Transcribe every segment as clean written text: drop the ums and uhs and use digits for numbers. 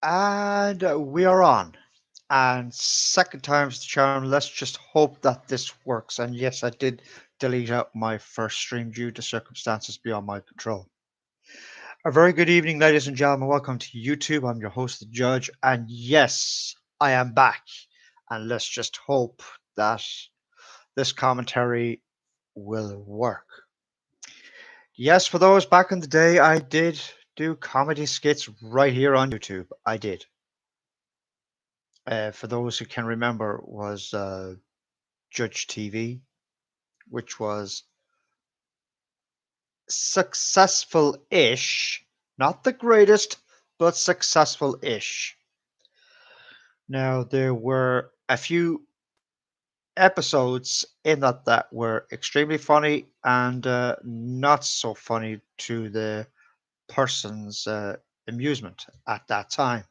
And we are on. And second time's the charm. Let's just hope that this works. And yes, I did delete out my first stream due to circumstances beyond my control. A very good evening, ladies and gentlemen. Welcome to YouTube. I'm your host, the Judge. And yes, I am back. And let's just hope that this commentary will work. Yes, for those back in the day, I did do comedy skits right here on YouTube. I did. For those who can remember, was Judge TV, which was successful-ish, not the greatest, but successful-ish. Now there were a few episodes in that were extremely funny and not so funny to the person's amusement at that time.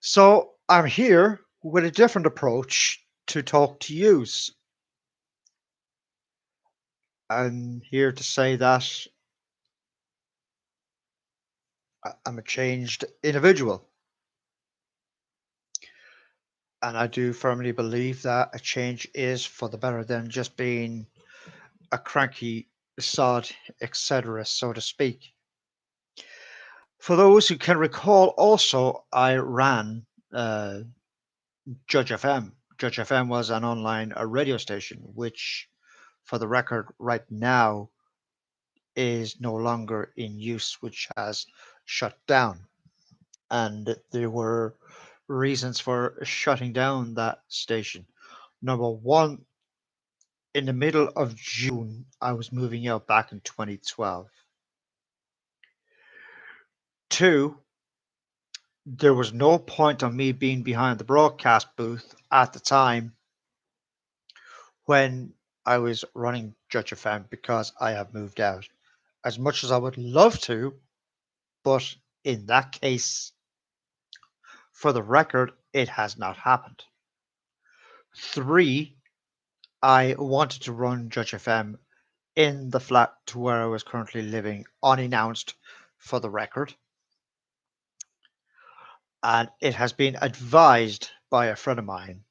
So I'm here with a different approach to talk to yous. I'm here to say that I'm a changed individual. And I do firmly believe that a change is for the better than just being a cranky sod, etc., so to speak. For those who can recall, also, I ran Judge FM. Judge FM was an online radio station, which, for the record, right now is no longer in use, which has shut down. And there were reasons for shutting down that station. Number one, in the middle of June, I was moving out back in 2012. Two, there was no point on me being behind the broadcast booth at the time when I was running Judge FM because I have moved out. As much as I would love to, but in that case, for the record, it has not happened. Three, I wanted to run Judge FM in the flat to where I was currently living unannounced, for the record. And it has been advised by a friend of mine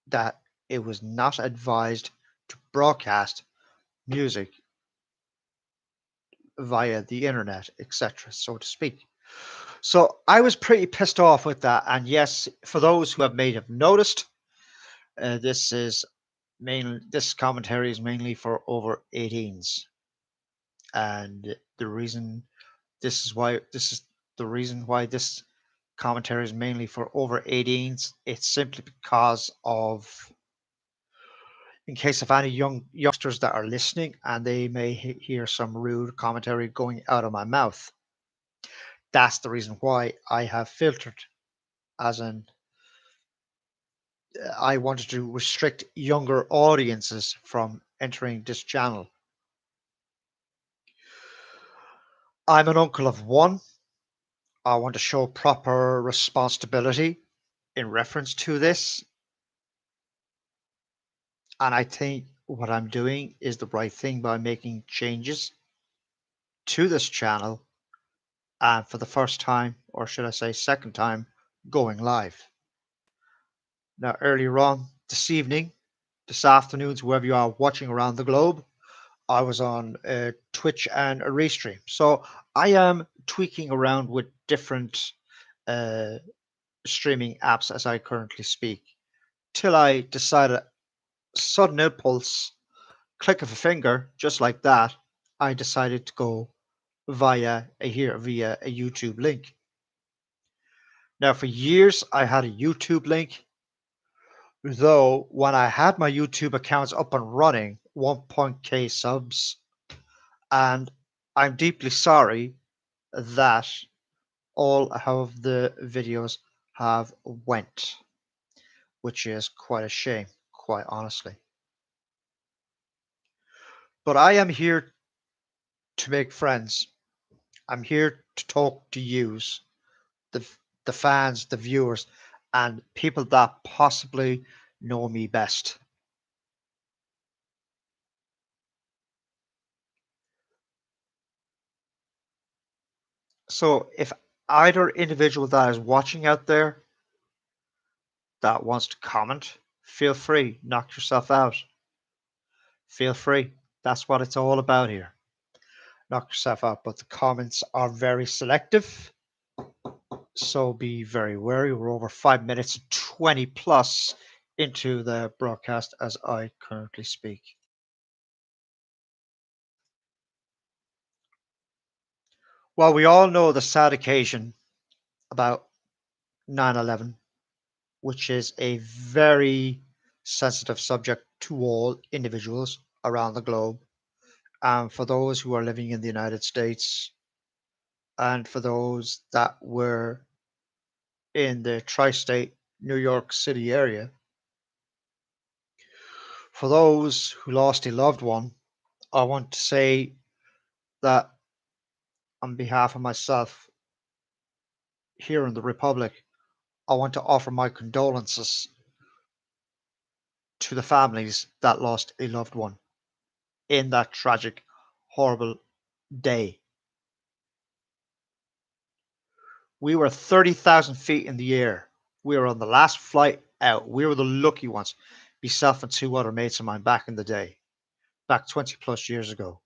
that it was not advised to broadcast music via the internet, etc., so to speak. So I was pretty pissed off with that. And yes, for those who may have noticed, this commentary is mainly for over 18s, and this is the reason why this commentary is mainly for over 18s. It's simply because of, in case of any youngsters that are listening and they may hear some rude commentary going out of my mouth. That's the reason why I have filtered, as in I wanted to restrict younger audiences from entering this channel. I'm an uncle of one. I want to show proper responsibility in reference to this. And I think what I'm doing is the right thing by making changes to this channel, and for the first time, or should I say second time, going live. Now, earlier on this evening, this afternoon, whoever you are watching around the globe, I was on Twitch and a restream. So I am tweaking around with different uh, streaming apps as I currently speak, till I decided, sudden impulse, click of a finger, just like that, I decided to go via a YouTube link. Now, for years, I had a YouTube link, though when I had my YouTube accounts up and running, 1.k subs, and I'm deeply sorry that all of the videos have went, which is quite a shame, quite honestly. But I am here to make friends. I'm here to talk to yous, the the fans, the viewers, and people that possibly know me best. So if Either individual that is watching out there that wants to comment, feel free, knock yourself out. Feel free. That's what it's all about here. Knock yourself out. But the comments are very selective. So be very wary. We're over 5 minutes, 20 plus into the broadcast as I currently speak. Well, we all know the sad occasion about 9/11, which is a very sensitive subject to all individuals around the globe. And for those who are living in the United States, and for those that were in the tri state New York City area, for those who lost a loved one, I want to say that on behalf of myself here in the Republic, I want to offer my condolences to the families that lost a loved one in that tragic, horrible day. We were 30,000 feet in the air. We were on the last flight out. We were the lucky ones. Myself and two other mates of mine back in the day, back 20 plus years ago.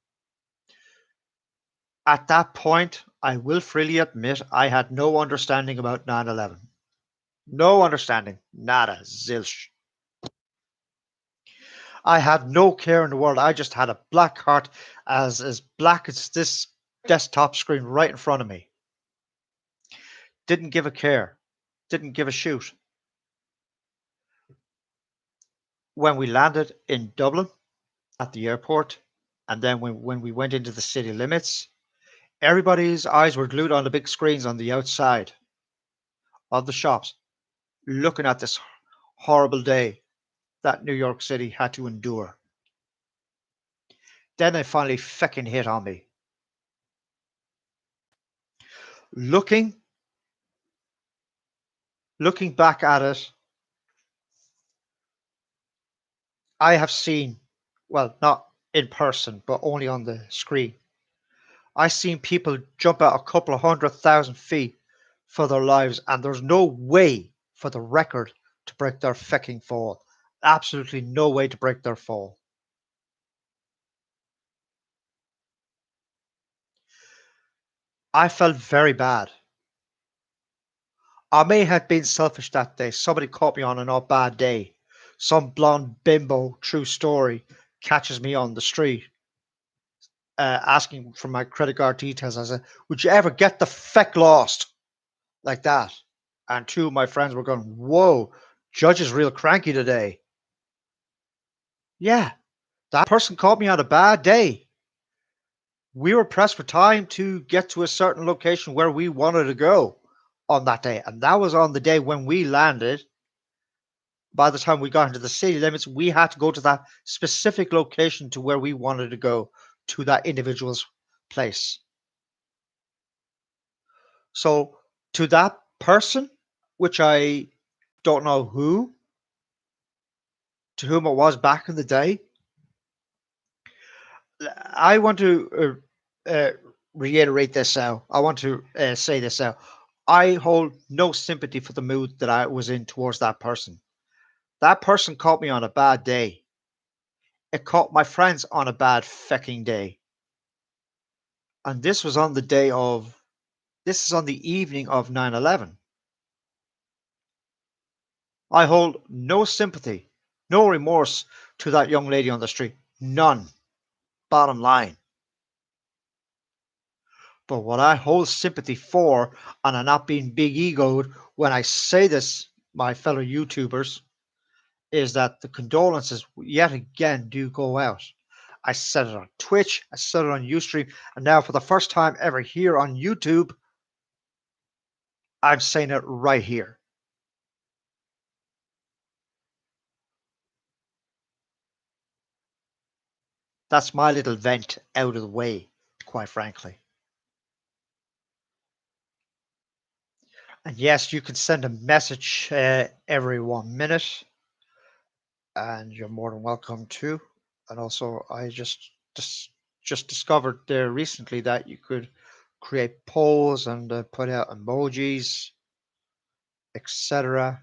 At that point, I will freely admit I had no understanding about 9/11. No understanding. Nada. Zilch. I had no care in the world. I just had a black heart as black as this desktop screen right in front of me. Didn't give a care. Didn't give a shoot. When we landed in Dublin at the airport, and then when we went into the city limits, everybody's eyes were glued on the big screens on the outside of the shops, looking at this horrible day that New York City had to endure. Then it finally feckin' hit on me. Looking looking back at it, I have seen, well, not in person, but only on the screen. I've seen people jump out a couple of 100,000 feet for their lives, and there's no way for the record to break their fecking fall. Absolutely no way to break their fall. I felt very bad. I may have been selfish that day. Somebody caught me on a not bad day. Some blonde bimbo, true story, catches me on the street asking for my credit card details. I said, "Would you ever get the feck lost?" Like that. And two of my friends were going, "Whoa, Judge is real cranky today." Yeah, that person caught me on a bad day. We were pressed for time to get to a certain location where we wanted to go on that day. And that was on the day when we landed. By the time we got into the city limits, we had to go to that specific location to where we wanted to go to that individual's place. So, to that person, which I don't know who, to whom it was back in the day, I want to reiterate this now. I want to say this now. I hold no sympathy for the mood that I was in towards that person. That person caught me on a bad day. It caught my friends on a bad fecking day. And this was on the day of, this is on the evening of 9/11. I hold no sympathy, no remorse to that young lady on the street. None. Bottom line. But what I hold sympathy for, and I'm not being big egoed when I say this, my fellow YouTubers, is that the condolences yet again do go out. I said it on Twitch, I said it on Ustream, and now for the first time ever here on YouTube, I'm saying it right here. That's my little vent out of the way, quite frankly. And yes, you can send a message every 1 minute, and you're more than welcome to. And also, I just discovered there recently that you could create polls and put out emojis, etc.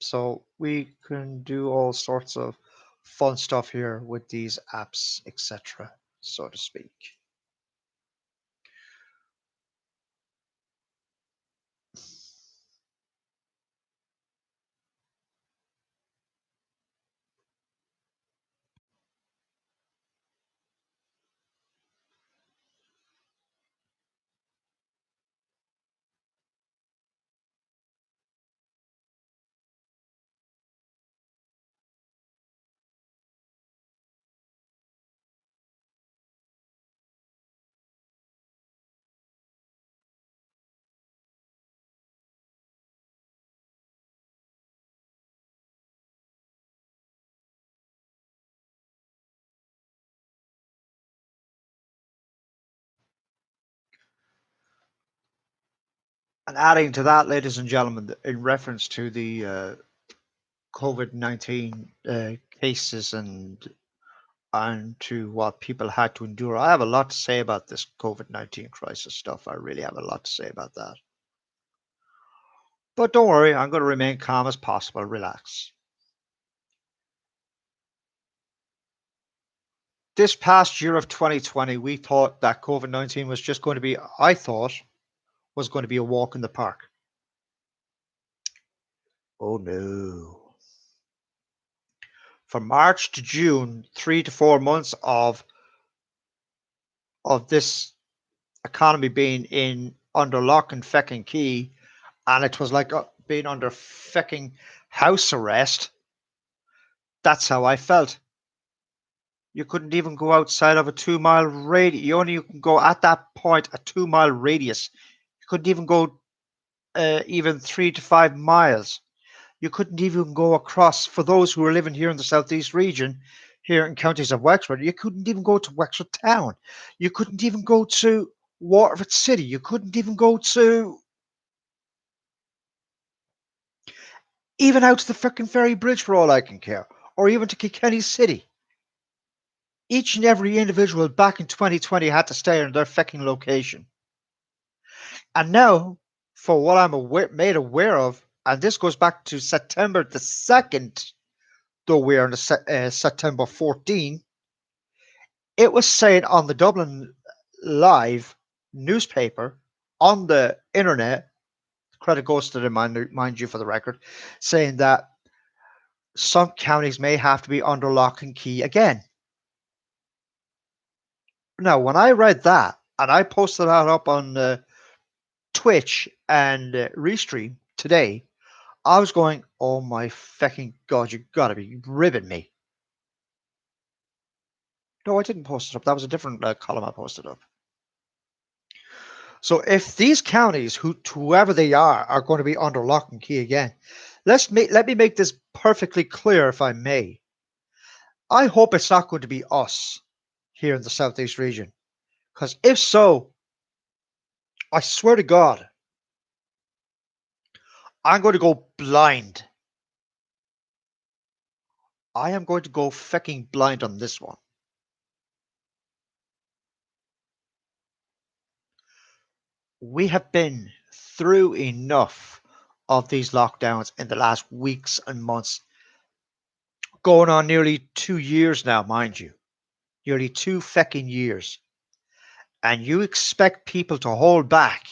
So we can do all sorts of fun stuff here with these apps, etc., so to speak. And adding to that, ladies and gentlemen, in reference to the COVID-19 cases and to what people had to endure, I have a lot to say about this COVID-19 crisis stuff. I really have a lot to say about that. But don't worry, I'm going to remain calm as possible. Relax. This past year of 2020, we thought that COVID-19 was just going to be, I thought, was going to be a walk in the park. Oh no. From March to June, 3 to 4 months of this economy being in under lock and fecking key, and it was like being under fecking house arrest. That's how I felt. You couldn't even go outside of a 2 mile radius. You can go at that point a 2 mile radius. You couldn't even go even 3 to 5 miles. You couldn't even go across. For those who are living here in the southeast region, here in counties of Wexford, you couldn't even go to Wexford town. You couldn't even go to Waterford City. You couldn't even go to even out to the frickin' Ferry Bridge for all I can care, or even to Kilkenny City. Each and every individual back in 2020 had to stay in their fucking location. And now, for what I'm made aware of, and this goes back to September the 2nd, though we're in September 14, it was saying on the Dublin Live newspaper on the internet, credit goes to them, mind you, for the record, saying that some counties may have to be under lock and key again. Now, when I read that, and I posted that up on Twitch and Restream today, I was going, "Oh my fucking god, you gotta be ribbing me!" No, I didn't post it up. That was a different column I posted up. So if these counties, whoever they are going to be under lock and key again, let me make this perfectly clear, if I may. I hope it's not going to be us here in the southeast region, because if so, I swear to God, I'm going to go blind. I am going to go fucking blind on this one. We have been through enough of these lockdowns in the last weeks and months, going on nearly 2 years now, mind you, nearly 2 fucking years. And you expect people to hold back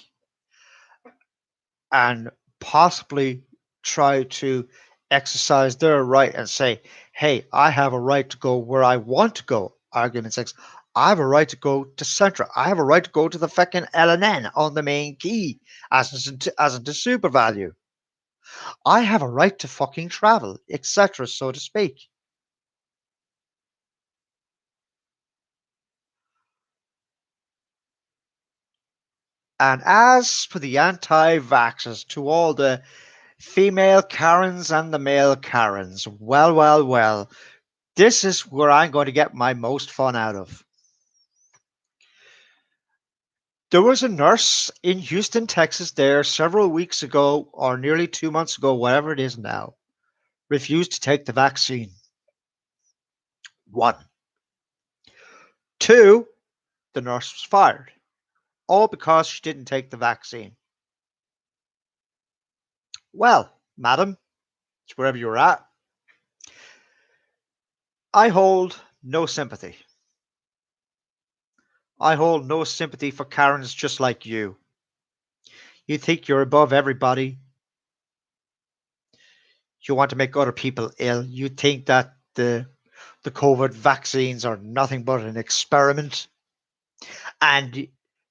and possibly try to exercise their right and say, hey, I have a right to go where I want to go. Argument six, I have a right to go to Centra. I have a right to go to the fucking LNN on the main key as into super value. I have a right to fucking travel, etc., so to speak. And as for the anti vaxxers, to all the female Karens and the male Karens, well, well, well, this is where I'm going to get my most fun out of. There was a nurse in Houston, Texas, there several weeks ago, or nearly 2 months ago, whatever it is now, refused to take the vaccine. One. Two, the nurse was fired. all because she didn't take the vaccine. Well, madam, wherever you're at, I hold no sympathy. I hold no sympathy for Karens just like you. You think you're above everybody. You want to make other people ill. You think that the COVID vaccines are nothing but an experiment, and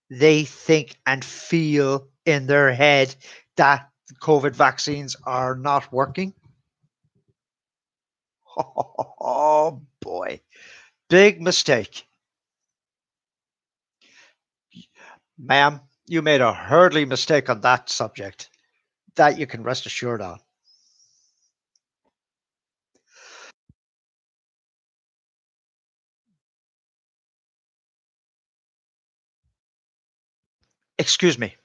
they think and feel in their head that COVID vaccines are not working. Oh boy, big mistake. Ma'am, you made a hurtling mistake on that subject. That you can rest assured on. Excuse me.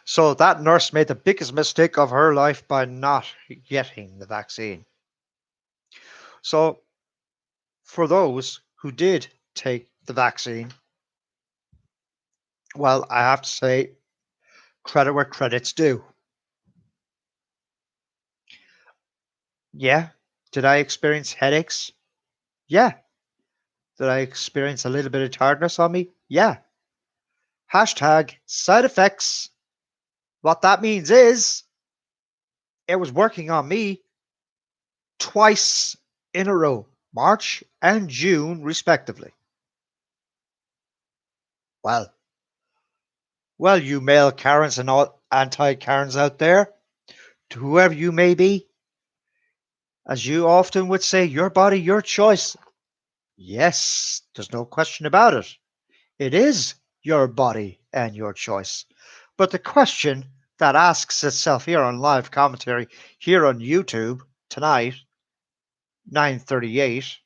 So that nurse made the biggest mistake of her life by not getting the vaccine. So for those who did take the vaccine, well, I have to say credit where credit's due. Yeah. Did I experience headaches? Yeah. Did I experience a little bit of tiredness on me? Yeah. Hashtag side effects. What that means is it was working on me twice in a row, March and June, respectively. Well, well, you male Karens and all anti Karens out there, to whoever you may be, as you often would say, your body, your choice. Yes, there's no question about it. It is your body and your choice. But the question that asks itself here on live commentary here on YouTube tonight, 9:38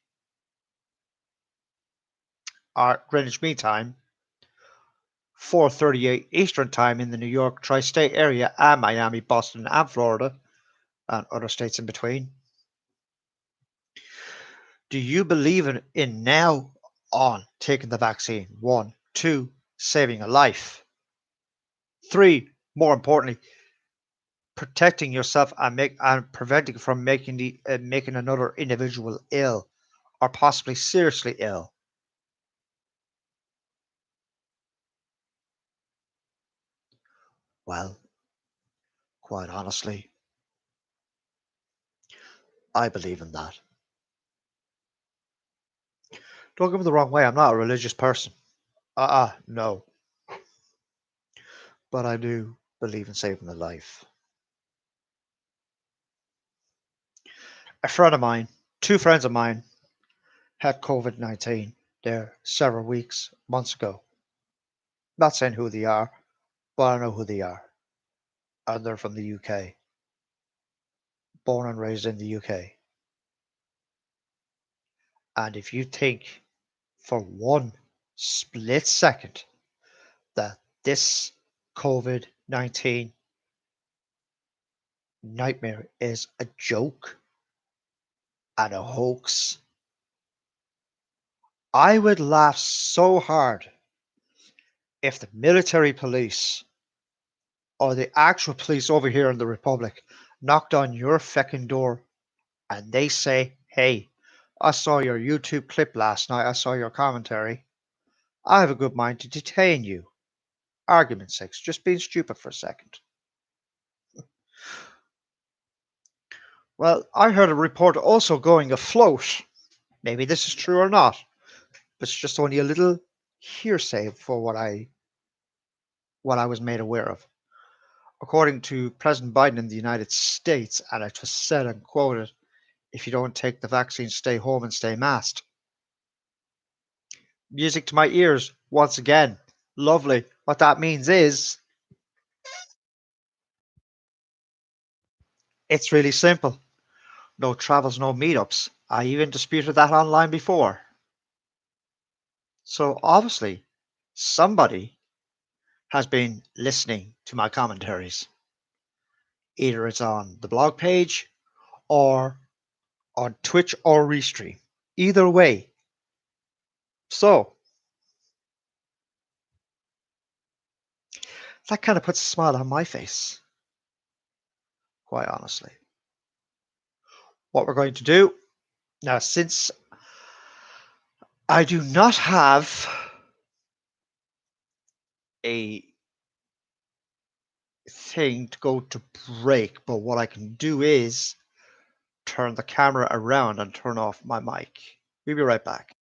our Greenwich Mean Time, 4:38 Eastern Time in the New York tri-state area and Miami, Boston, and Florida, and other states in between. Do you believe in now on taking the vaccine? One, two, saving a life. Three, more importantly, protecting yourself and preventing from making another individual ill or possibly seriously ill. Well, quite honestly, I believe in that. Don't get me the wrong way, I'm not a religious person. No. But I do believe in saving a life. A friend of mine, two friends of mine, had COVID 19 there several weeks, months ago. Not saying who they are, but I know who they are. And they're from the UK, born and raised in the UK. And if you think for one split second that this COVID 19 nightmare is a joke and a hoax, I would laugh so hard if the military police or the actual police over here in the Republic knocked on your feckin' door and they say, hey, I saw your YouTube clip last night, I saw your commentary. I have a good mind to detain you. Argument's sake, just being stupid for a second. Well, I heard a report also going afloat. Maybe this is true or not, but it's just only a little hearsay for what I was made aware of. According to President Biden in the United States, and it was said and quoted, if you don't take the vaccine, stay home and stay masked. Music to my ears, once again. Lovely. What that means is it's really simple. No travels, no meetups. I even disputed that online before. So obviously, somebody has been listening to my commentaries. Either it's on the blog page or on Twitch or Restream. Either way. So that kind of puts a smile on my face, quite honestly. What we're going to do now, since I do not have a thing to go to break, but what I can do is turn the camera around and turn off my mic. We'll be right back.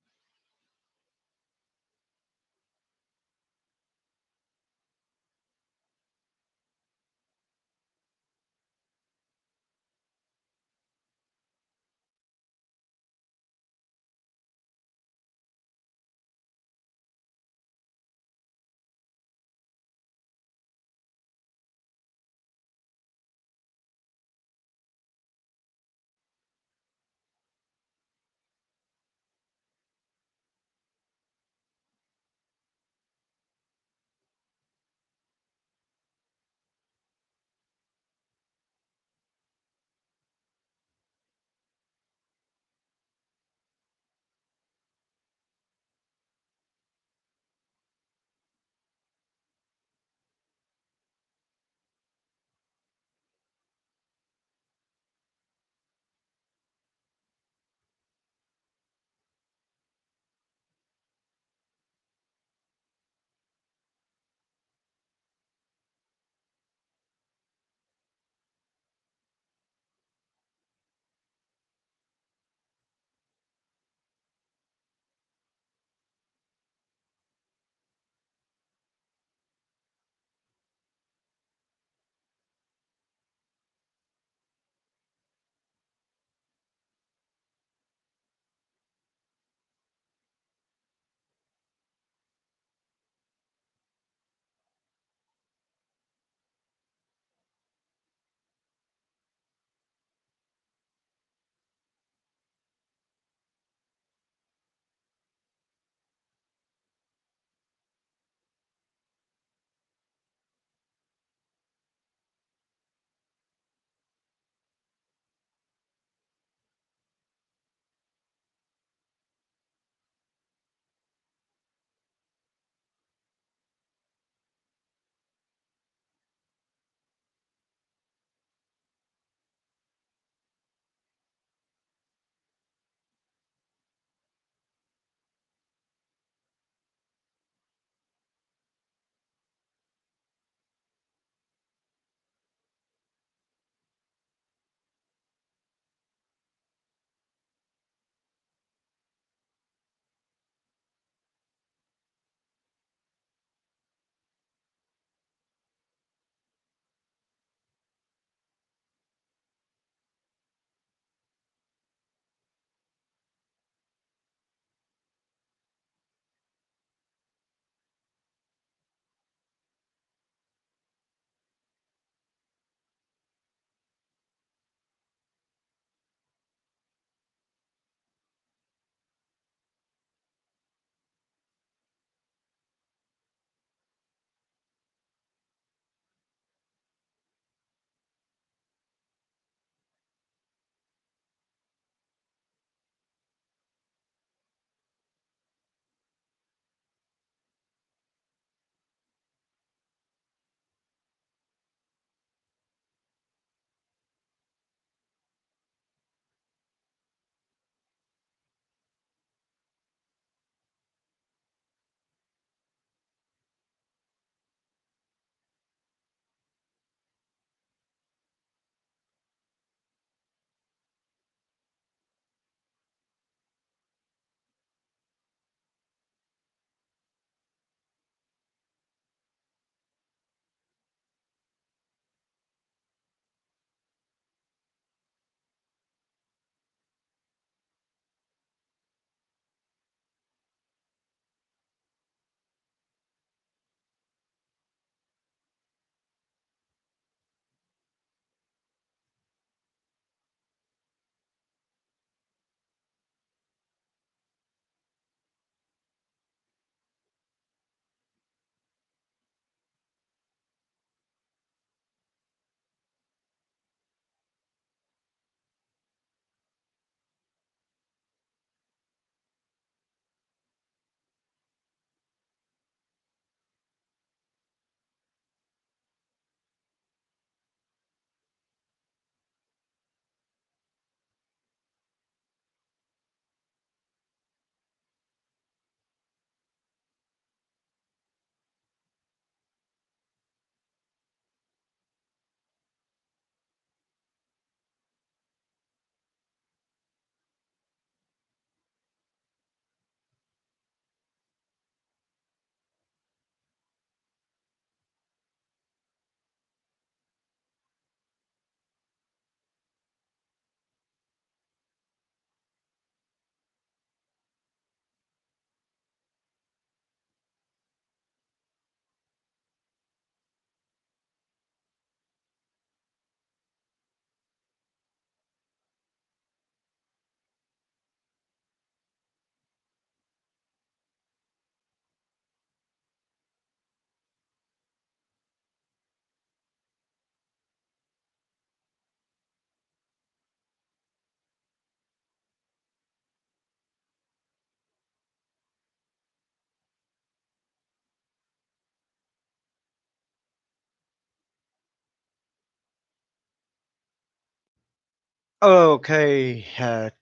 Okay,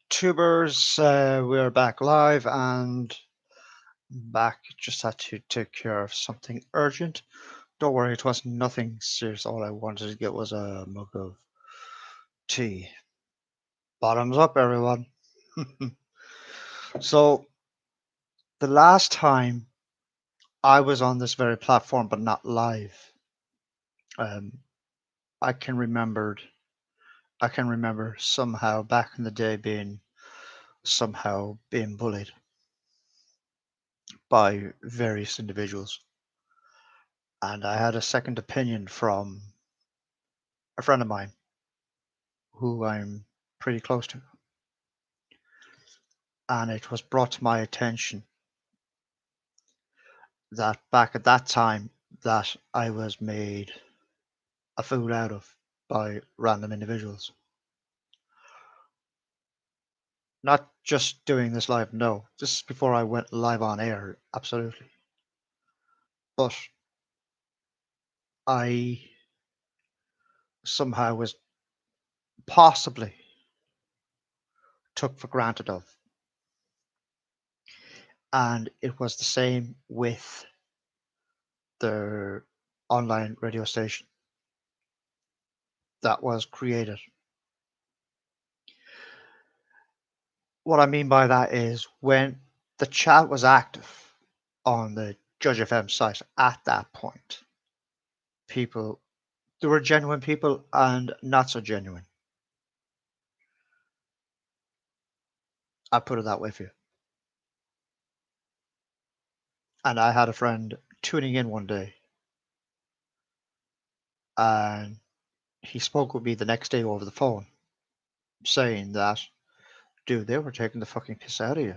tubers, we're back live and back. Just had to take care of something urgent. Don't worry, it was nothing serious. All I wanted to get was a mug of tea. Bottoms up, everyone. So, the last time I was on this very platform, but not live, um, I can remembered. I can remember somehow back in the day being bullied by various individuals. And I had a second opinion from a friend of mine who I'm pretty close to. And it was brought to my attention that back at that time that I was made a fool out of by random individuals. Not just doing this live, no. This is before I went live on air, absolutely. But I somehow was possibly took for granted of. And it was the same with the online radio station that was created. What I mean by that is when the chat was active on the Judge FM site at that point, people, there were genuine people and not so genuine. I put it that way for you. And I had a friend tuning in one day and he spoke with me the next day over the phone saying that, dude, they were taking the fucking piss out of you.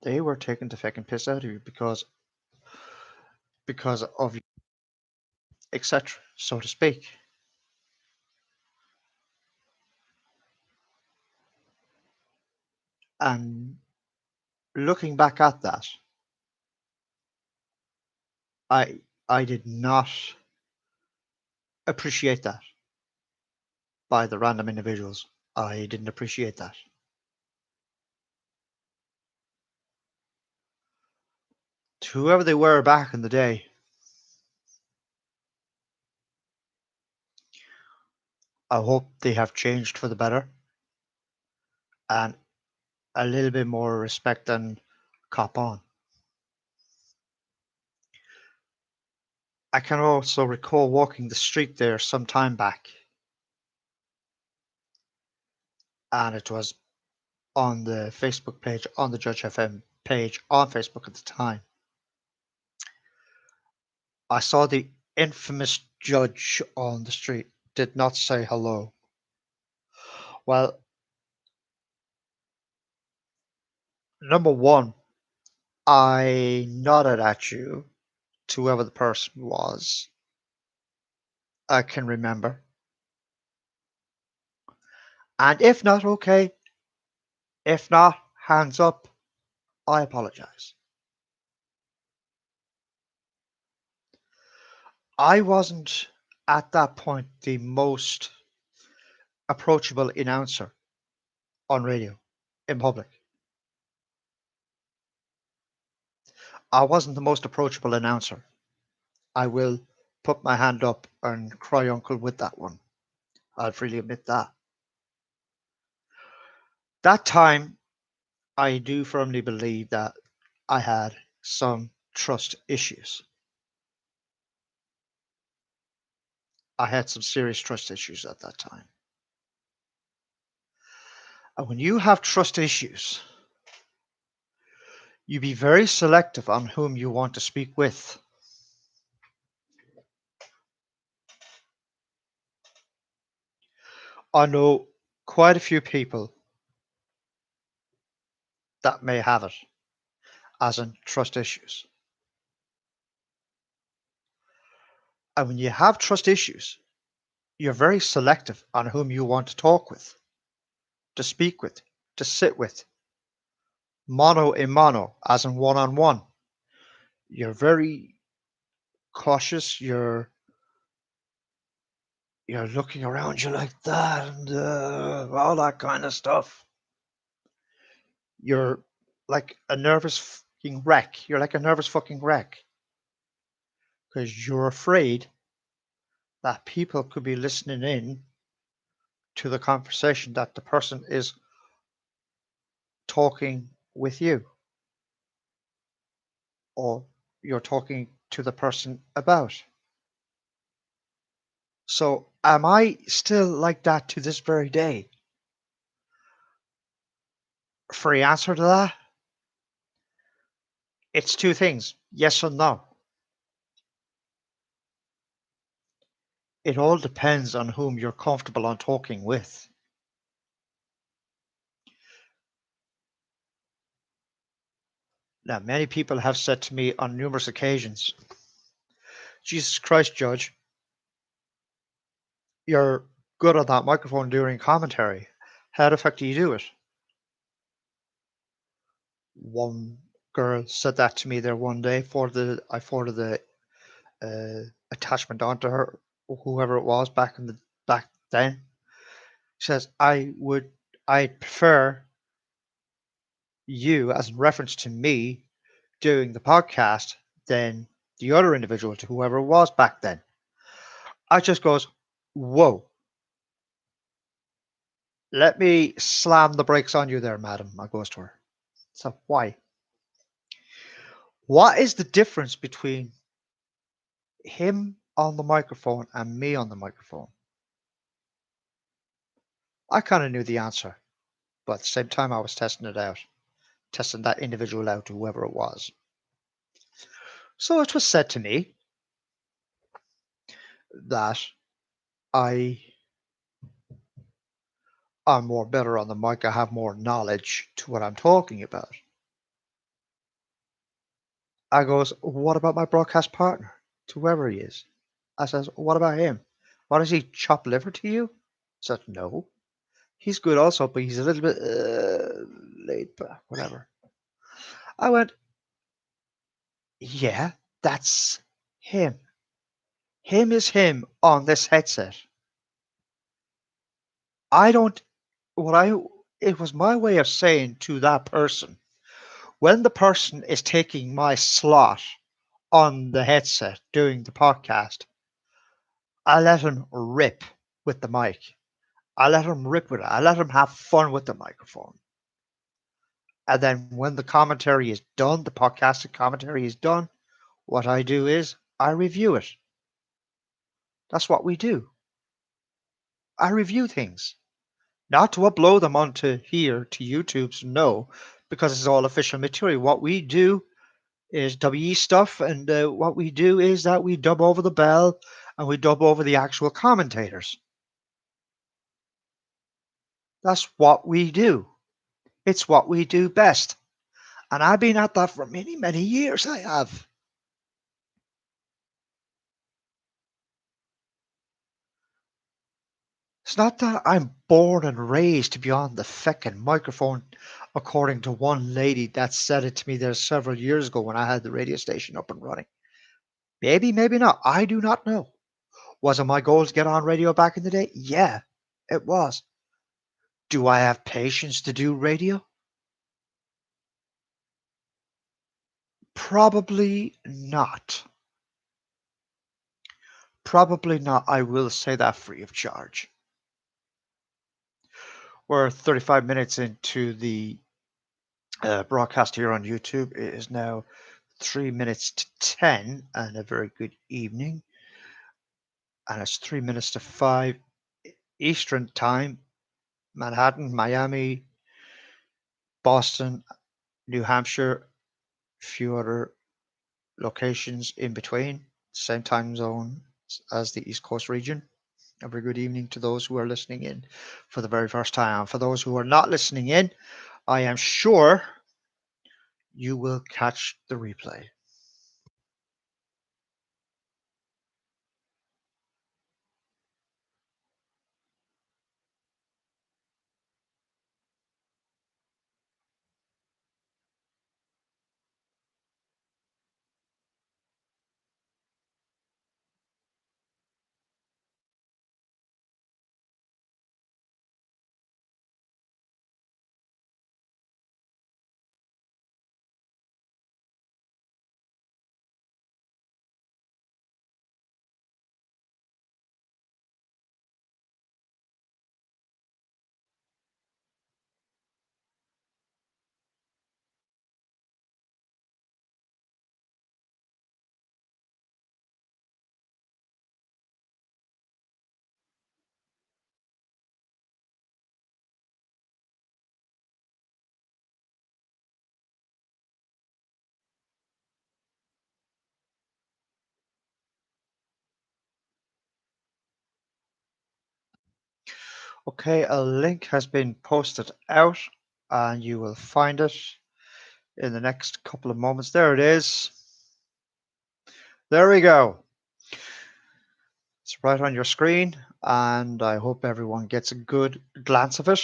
They were taking the fucking piss out of you because of etc. so to speak. And looking back at that, I did not appreciate that by the random individuals. I didn't appreciate that. To whoever they were back in the day, I hope they have changed for the better and a little bit more respect and cop on. I can also recall walking the street there some time back, and it was on the Facebook page, on the Judge FM page on Facebook at the time. I saw the infamous judge on the street did not say hello. Well, number one, I nodded at you to whoever the person was. I can remember. And if not, okay. If not, hands up. I apologize. I wasn't at that point the most approachable announcer on radio in public. I wasn't the most approachable announcer. I will put my hand up and cry uncle with that one. I'll freely admit that. That time, I do firmly believe that I had some trust issues. I had some serious trust issues at that time. And when you have trust issues, you be very selective on whom you want to speak with. I know quite a few people that may have it, as in trust issues. And when you have trust issues, you're very selective on whom you want to talk with, to speak with, to sit with. Mono a mono, as in one on one. You're very cautious. you're looking around you like that and all that kind of stuff. You're like a nervous fucking wreck. You're like a nervous fucking wreck because you're afraid that people could be listening in to the conversation that the person is talking with you or you're talking to the person about. So, am I still like that to this very day? For the answer to that, it's two things yes or no. It all depends on whom you're comfortable on talking with. Now, many people have said to me on numerous occasions, Jesus Christ, Judge, you're good on that microphone during commentary. How the fuck do you do it? One girl said that to me there one day. I forwarded the attachment onto her, whoever it was back then. She says, I prefer you as in reference to me doing the podcast than the other individual to whoever it was back then. I just goes, whoa, let me slam the brakes on you there, madam. I goes to her. So why? What is the difference between him on the microphone and me on the microphone? I kind of knew the answer, but at the same time, I was testing it out, testing that individual out, whoever it was. So it was said to me that I am more better on the mic. I have more knowledge to what I'm talking about. I goes, what about my broadcast partner, to whoever he is? I says, what about him? What does he chop liver to you? Said, no. He's good also, but he's a little bit laid back, whatever. I went, yeah, that's him. Him is him on this headset. I don't, what I, it was my way of saying to that person, when the person is taking my slot on the headset doing the podcast, I let him rip with the mic. I let him rip with it. I let him have fun with the microphone. And then when the commentary is done, the podcasting commentary is done, what I do is I review it. That's what we do. I review things. Not to upload them onto here to YouTube, no, because it's all official material. What we do is WE stuff, and what we do is that we dub over the bell and we dub over the actual commentators. That's what we do. It's what we do best. And I've been at that for many, many years. I have. It's not that I'm born and raised to be on the feckin' microphone, according to one lady that said it to me there several years ago when I had the radio station up and running. Maybe, maybe not. I do not know. Was it my goal to get on radio back in the day? Yeah, it was. Do I have patience to do radio? Probably not. Probably not. I will say that free of charge. We're 35 minutes into the broadcast here on YouTube. It is now 3 minutes to 10, and a very good evening. And it's 3 minutes to 5 Eastern Time, Manhattan, Miami, Boston, New Hampshire, a few other locations in between, same time zone as the East Coast region. A very good evening to those who are listening in for the very first time. For those who are not listening in, I am sure you will catch the replay. Okay, a link has been posted out and you will find it in the next couple of moments. There it is. There we go. It's right on your screen, and I hope everyone gets a good glance of it.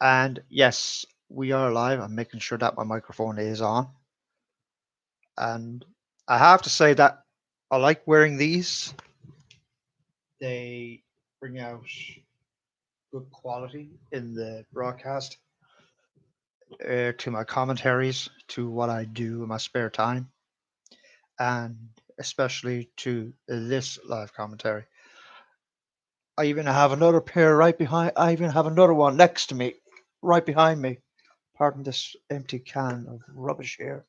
And yes, we are live. I'm making sure that my microphone is on. And I have to say that I like wearing these. They bring out good quality in the broadcast to my commentaries, to what I do in my spare time, and especially to this live commentary. I even have another pair right behind. I even have another one next to me, right behind me. Pardon this empty can of rubbish here.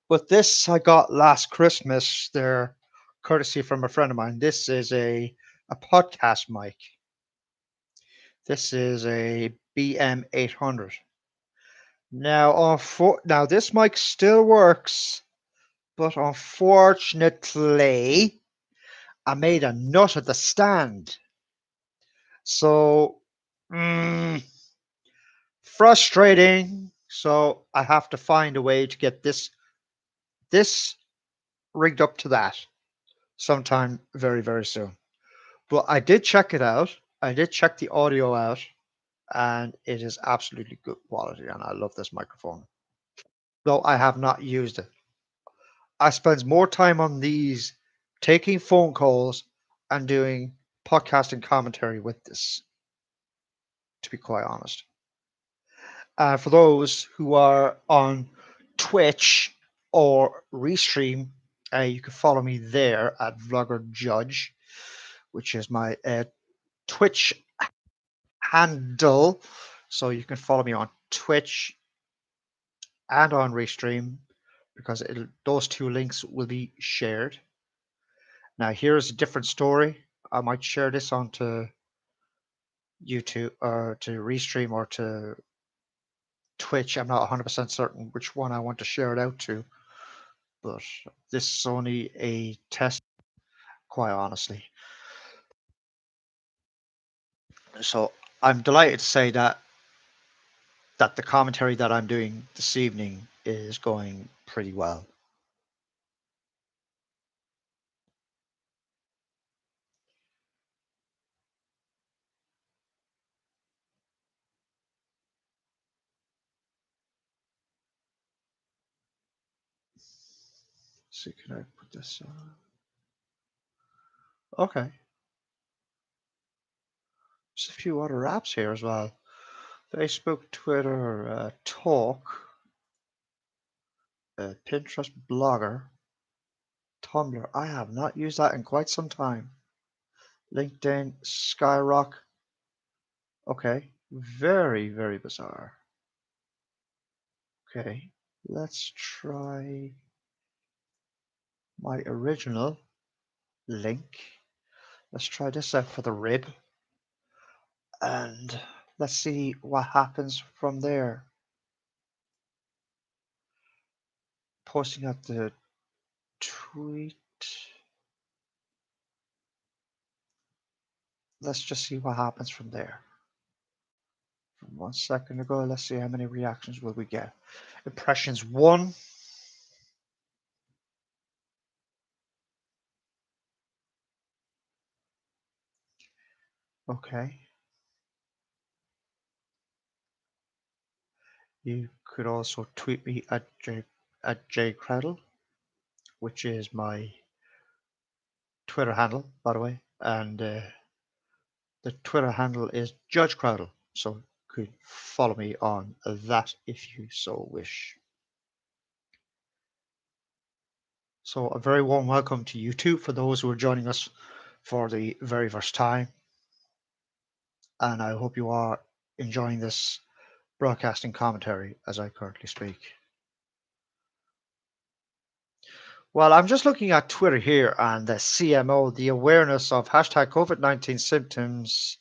But this I got last Christmas. They're courtesy from a friend of mine. This is a podcast mic. This is a BM800. Now this mic still works, but unfortunately, I made a nut at the stand. So, mm, frustrating. So I have to find a way to get this rigged up to that sometime very, very soon. But I did check it out. I did check the audio out, and it is absolutely good quality. And I love this microphone, though I have not used it. I spend more time on these taking phone calls and doing podcasting commentary with this, to be quite honest. For those who are on Twitch or Restream, you can follow me there at Vlogger Judge, which is my Twitch handle. So you can follow me on Twitch and on Restream because those two links will be shared. Now, here's a different story. I might share this onto YouTube or to Restream or to Twitch. I'm not 100% certain which one I want to share it out to, but this is only a test, quite honestly. So I'm delighted to say that the commentary that I'm doing this evening is going pretty well. So can I put this on? Okay. There's a few other apps here as well. Facebook, Twitter, Talk, Pinterest, Blogger, Tumblr. I have not used that in quite some time. LinkedIn, Skyrock. Okay. Very, very bizarre. Okay. Let's try my original link. Let's try this out for the rib. And let's see what happens from there. Posting at the tweet. Let's just see what happens from there. From 1 second ago, let's see how many reactions will we get. Impressions 1. Okay. You could also tweet me at jcradle, which is my Twitter handle, by the way, and the Twitter handle is Judge Cradle, so you could follow me on that if you so wish. So a very warm welcome to YouTube for those who are joining us for the very first time, and I hope you are enjoying this broadcasting commentary as I currently speak. Well, I'm just looking at Twitter here and the CMO, the awareness of hashtag COVID-19 symptoms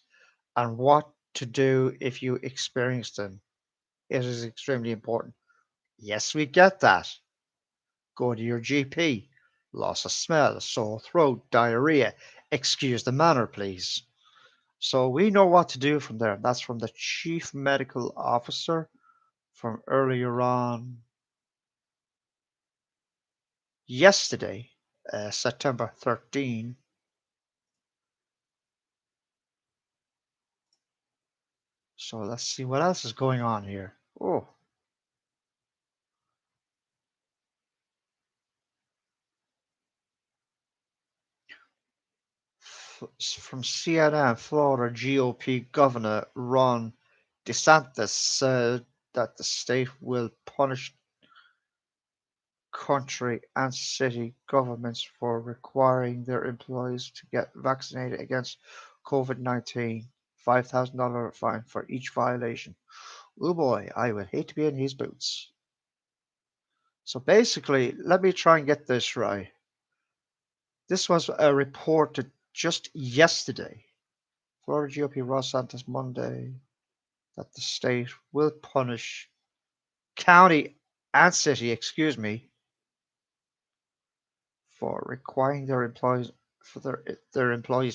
and what to do if you experience them. It is extremely important. Yes, we get that. Go to your GP. Loss of smell, sore throat, diarrhea. Excuse the manner, please. So we know what to do from there. That's from the chief medical officer from earlier on yesterday, September 13. So let's see what else is going on here. Oh, from CNN, Florida GOP Governor Ron DeSantis said that the state will punish country and city governments for requiring their employees to get vaccinated against COVID-19. $5,000 fine for each violation. Oh boy, I would hate to be in his boots. So basically, let me try and get this right. This was reported just yesterday. Florida GOP Ross Santos Monday that the state will punish county and city, excuse me, for requiring their employees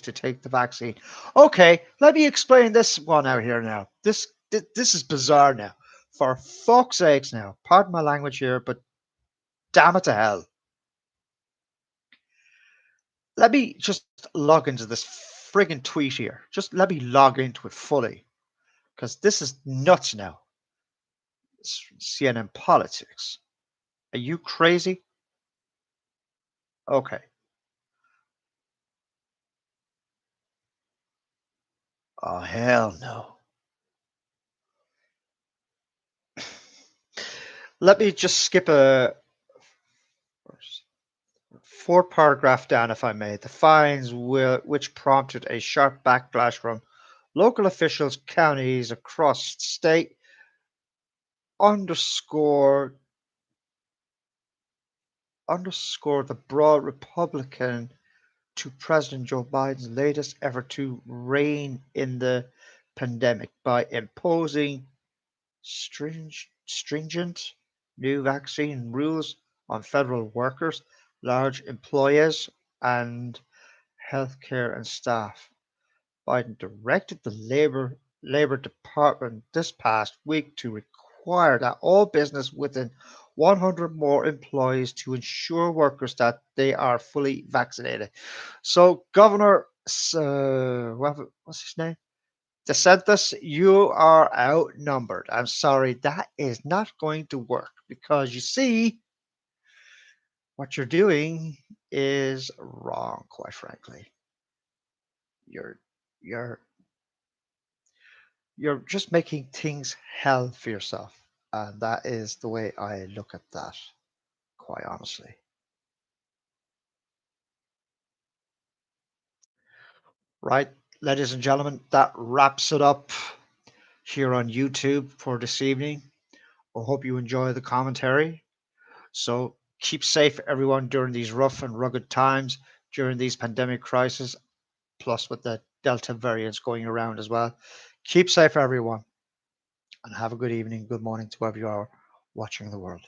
to take the vaccine. Okay, let me explain this one out here now. This is bizarre now. For fuck's sakes now. Pardon my language here, but damn it to hell. Let me just log into this friggin' tweet here. Just let me log into it fully. Because this is nuts now. CNN politics. Are you crazy? Okay. Oh hell no. Let me just skip a four paragraph down, if I may. The fines which prompted a sharp backlash from local officials, counties across the state, underscore underscore the broad Republican to President Joe Biden's latest effort to rein in the pandemic by imposing stringent new vaccine rules on federal workers, large employers, and healthcare and staff. Biden directed the Labor Department this past week to require that all business within 100 more employees to ensure workers that they are fully vaccinated. So, Governor, what's his name? DeSantis, you are outnumbered. I'm sorry, that is not going to work because you see, what you're doing is wrong, quite frankly. You're you're you're just making things hell for yourself. And that is the way I look at that, quite honestly. Right, ladies and gentlemen, that wraps it up here on YouTube for this evening. I hope you enjoy the commentary. So keep safe, everyone, during these rough and rugged times, during these pandemic crises, plus with the Delta variants going around as well. Keep safe, everyone, and have a good evening, good morning to wherever you are watching the world.